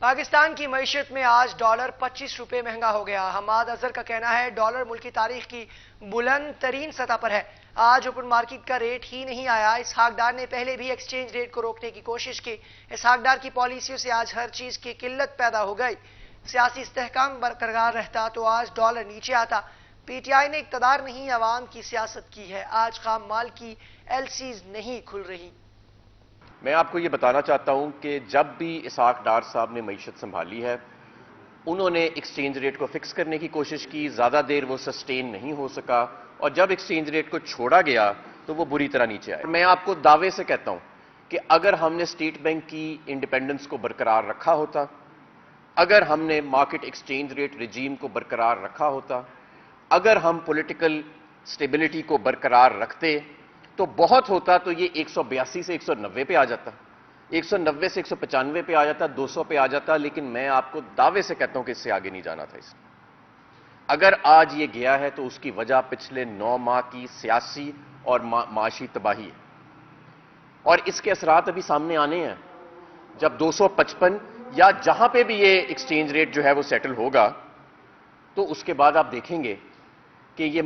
پاکستان کی معیشت میں آج ڈالر 25 روپے مہنگا ہو گیا۔ حماد اظہر کا کہنا ہے ڈالر ملک کی تاریخ کی بلند ترین سطح پر ہے۔ آج اوپن مارکیٹ کا ریٹ ہی نہیں آیا۔ اسحاق ڈار نے پہلے بھی ایکسچینج ریٹ کو روکنے کی کوشش کی۔ اسحاق ڈار کی پالیسیوں سے آج ہر چیز کی قلت پیدا ہو گئی۔ سیاسی استحکام برقرار رہتا تو آج ڈالر نیچے آتا۔ پی ٹی آئی نے اقتدار نہیں عوام کی سیاست کی ہے۔ آج خام مال کی ایل سیز نہیں کھل رہی۔ میں آپ کو یہ بتانا چاہتا ہوں کہ جب بھی اسحاق ڈار صاحب نے معیشت سنبھالی ہے انہوں نے ایکسچینج ریٹ کو فکس کرنے کی کوشش کی، زیادہ دیر وہ سسٹین نہیں ہو سکا، اور جب ایکسچینج ریٹ کو چھوڑا گیا تو وہ بری طرح نیچے آئے۔ میں آپ کو دعوے سے کہتا ہوں کہ اگر ہم نے اسٹیٹ بینک کی انڈیپینڈنس کو برقرار رکھا ہوتا، اگر ہم نے مارکیٹ ایکسچینج ریٹ رجیم کو برقرار رکھا ہوتا، اگر ہم پولیٹیکل سٹیبلٹی کو برقرار رکھتے تو بہت ہوتا تو یہ 182 سے 190 پہ آ جاتا، 190 سے 195 پہ آ جاتا، 200 پہ آ جاتا، لیکن میں آپ کو دعوے سے کہتا ہوں کہ اس سے آگے نہیں جانا تھا۔ اس اگر آج یہ گیا ہے تو اس کی وجہ پچھلے 9 ماہ کی سیاسی اور معاشی تباہی ہے، اور اس کے اثرات ابھی سامنے آنے ہیں۔ جب 255 یا جہاں پہ بھی یہ ایکسچینج ریٹ جو ہے وہ سیٹل ہوگا تو اس کے بعد آپ دیکھیں گے کہ یہ